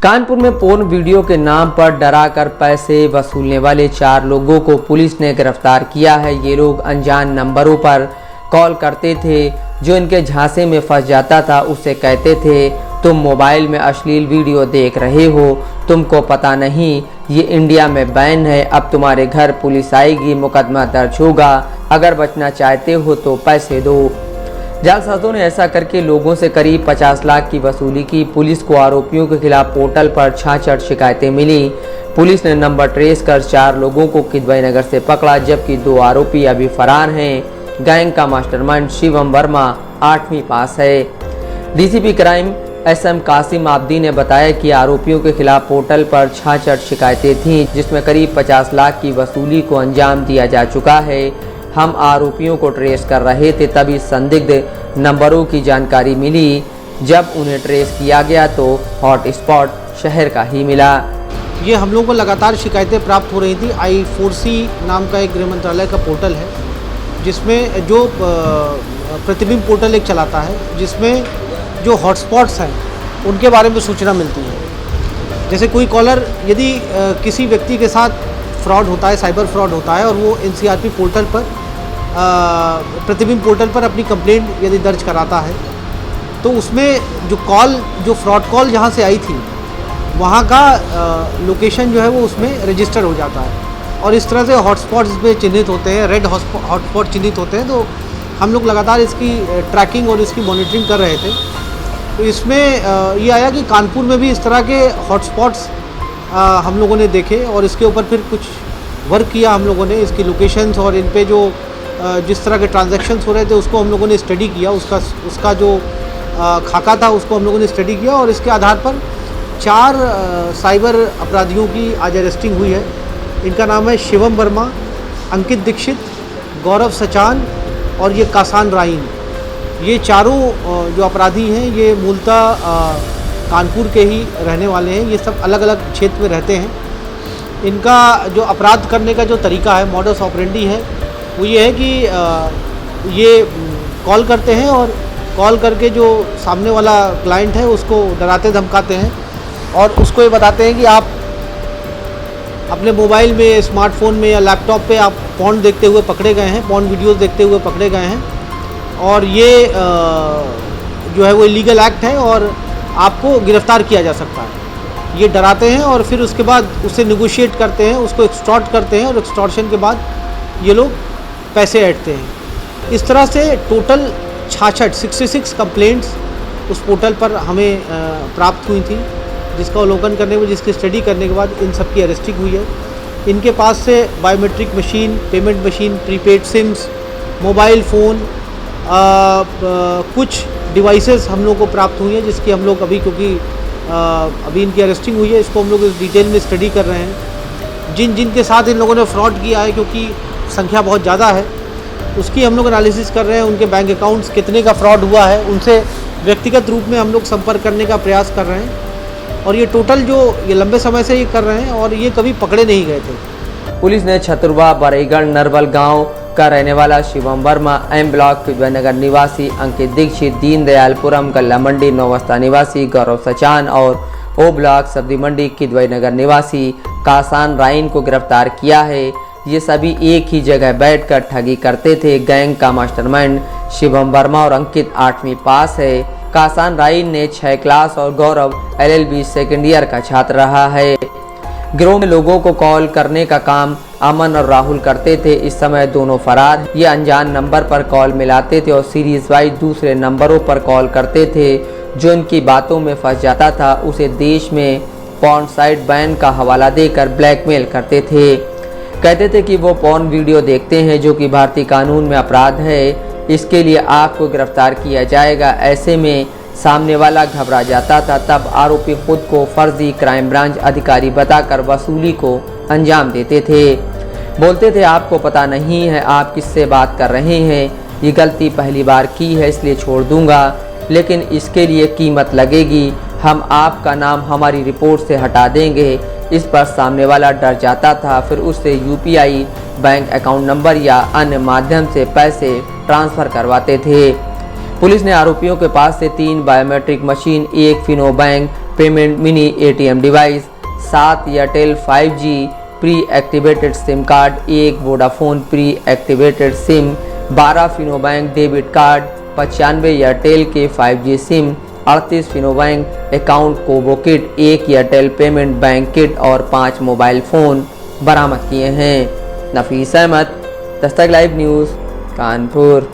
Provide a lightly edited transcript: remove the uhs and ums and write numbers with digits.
कानपुर में porn video के नाम पर डराकर पैसे वसूलने वाले 4 लोगों को पुलिस ने गिरफ्तार किया है। ये लोग अनजान नंबरों पर कॉल करते थे। जो इनके झांसे में फंस जाता था उससे कहते थे, तुम मोबाइल में अश्लील वीडियो देख रहे हो, तुमको पता नहीं ये इंडिया में बैन है, अब तुम्हारे घर पुलिस आएगी, मुकदमा दर्ज होगा, अगर बचना चाहते हो तो पैसे दो। जालसाजों ने ऐसा करके लोगों से करीब 50 लाख की वसूली की। पुलिस को आरोपियों के खिलाफ पोर्टल पर 66 शिकायतें मिली। पुलिस ने नंबर ट्रेस कर 4 लोगों को किदवई नगर से पकड़ा, जबकि 2 आरोपी अभी फरार हैं। गैंग का मास्टरमाइंड शिवम वर्मा 8वीं पास है। DCP crime SM Kasim Abdi ने बताया कि आरोपियों के खिलाफ पोर्टल पर 66 शिकायतें थीं, जिसमें करीब 50 लाख की वसूली को अंजाम दिया जा चुका है। हम आरोपियों को ट्रेस कर रहे थे, तभी संदिग्ध नंबरों की जानकारी मिली। जब उन्हें ट्रेस किया गया तो हॉटस्पॉट शहर का ही मिला। ये हम लोगों को लगातार शिकायतें प्राप्त हो रही थी। I4C नाम का एक गृह मंत्रालय का पोर्टल है, जिसमें जो प्रतिबिंब पोर्टल एक चलाता है, जिसमें जो हॉटस्पॉट्स हैं उनके बारे में सूचना मिलती है। जैसे कोई कॉलर यदि किसी व्यक्ति के साथ फ्रॉड होता है, साइबर फ्रॉड होता है, और वो NCRP पोर्टल पर प्रतिबिंब पोर्टल पर अपनी कंप्लेंट यदि दर्ज कराता है, तो उसमें जो फ्रॉड कॉल जहाँ से आई थी वहाँ का लोकेशन जो है वो उसमें रजिस्टर हो जाता है। और इस तरह से हॉटस्पॉट्स पे चिन्हित होते हैं, रेड हॉटस्पॉट चिन्हित होते हैं। तो हम लोग लगातार इसकी ट्रैकिंग और इसकी मॉनिटरिंग कर रहे थे। तो इसमें ये आया कि कानपुर में भी इस तरह के हॉटस्पॉट्स हम लोगों ने देखे, और इसके ऊपर फिर कुछ वर्क किया हम लोगों ने। इसकी लोकेशंस और इन पे जो जिस तरह के ट्रांजैक्शंस हो रहे थे उसको हम लोगों ने स्टडी किया। उसका जो खाका था उसको हम लोगों ने स्टडी किया, और इसके आधार पर 4 साइबर अपराधियों की आज अरेस्टिंग हुई है। इनका नाम है शिवम वर्मा, अंकित दीक्षित, गौरव सचान और ये कासान राइन। ये चारों जो अपराधी हैं ये मूलतः कानपुर के ही रहने वाले हैं। ये सब अलग अलग क्षेत्र में रहते हैं। इनका जो अपराध करने का जो तरीका है, मॉडस ऑपरेंडी है, वो ये है कि ये कॉल करते हैं और कॉल करके जो सामने वाला क्लाइंट है उसको डराते धमकाते हैं, और उसको ये बताते हैं कि आप अपने मोबाइल में, स्मार्टफोन में या लैपटॉप पे आप पॉर्न देखते हुए पकड़े गए हैं, पॉर्न वीडियोस देखते हुए पकड़े गए हैं, और ये जो है वो इलीगल एक्ट है और आपको गिरफ्तार किया जा सकता है। ये डराते हैं और फिर उसके बाद उससे नेगोशिएट करते हैं, उसको एक्सटॉर्ट करते हैं, और एक्सटॉर्शन के बाद ये लोग पैसे ऐंठते हैं। इस तरह से टोटल 66 कंप्लेंट्स उस पोर्टल पर हमें प्राप्त हुई थी, जिसका अवलोकन करने में, जिसकी स्टडी करने के बाद इन सब की अरेस्टिंग हुई है। इनके पास से biometric machine, payment machine, prepaid SIMs, mobile phone, कुछ डिवाइसेस हम लोग को प्राप्त हुई हैं, जिसकी हम लोग अभी, क्योंकि अभी इनकी अरेस्टिंग हुई है, इसको हम लोग इस डिटेल में स्टडी कर रहे हैं। जिनके साथ इन लोगों ने फ्रॉड किया है, क्योंकि संख्या बहुत ज़्यादा है, उसकी हम लोग एनालिसिस कर रहे हैं। उनके बैंक अकाउंट्स कितने का फ्रॉड हुआ है, उनसे व्यक्तिगत रूप में हम लोग संपर्क करने का प्रयास कर रहे हैं। और ये टोटल जो ये लंबे समय से ये कर रहे हैं, और ये कभी पकड़े नहीं गए थे। पुलिस ने छतुरवा बरईगढ़ नरवल गांव का रहने वाला शिवम वर्मा, एम ब्लॉक किदवई नगर निवासी अंकित दीक्षित, दीनदयालपुरम गल्ला मंडी नौवस्ता निवासी गौरव सचान और ओ ब्लॉक सब्जी मंडी किदवई नगर निवासी कासान राइन को गिरफ्तार किया है। ये सभी एक ही जगह बैठकर ठगी करते थे। गैंग का मास्टरमाइंड शिवम वर्मा और अंकित 8वीं पास है। कासान राइन ने 6 क्लास और गौरव LLB सेकेंड ईयर का छात्र रहा है। गिरोह में लोगों को कॉल करने का काम अमन और राहुल करते थे। इस समय दोनों फरार। ये अनजान नंबर पर कॉल मिलाते थे और सीरीज वाइज दूसरे नंबरों पर कॉल करते थे। जो इनकी बातों में फंस जाता था उसे देश में पॉर्न साइट बैन का हवाला देकर ब्लैकमेल करते थे। कहते थे कि वो पॉर्न वीडियो देखते हैं, जो कि भारतीय कानून में अपराध है, इसके लिए आपको गिरफ्तार किया जाएगा। ऐसे में सामने वाला घबरा जाता था। तब आरोपी खुद को फर्जी क्राइम ब्रांच अधिकारी बताकर वसूली को अंजाम देते थे। बोलते थे, आपको पता नहीं है आप किससे बात कर रहे हैं, ये गलती पहली बार की है इसलिए छोड़ दूंगा, लेकिन इसके लिए कीमत लगेगी, हम आपका नाम हमारी रिपोर्ट से हटा देंगे। इस पर सामने वाला डर जाता था। फिर उससे UPI बैंक अकाउंट नंबर या अन्य माध्यम से पैसे ट्रांसफ़र करवाते थे। पुलिस ने आरोपियों के पास से 3 biometric machine, 1 Fino bank payment mini ATM device, 7 Airtel 5G pre activated SIM card, 1 Vodafone pre activated SIM, 12 Fino bank debit card, 95 Airtel के 5G SIM, 38 Fino bank account combo kit, 1 Airtel payment bank kit और 5 मोबाइल फ़ोन बरामद किए हैं। नफीस अहमद, दस्तक लाइव न्यूज़, कानपुर।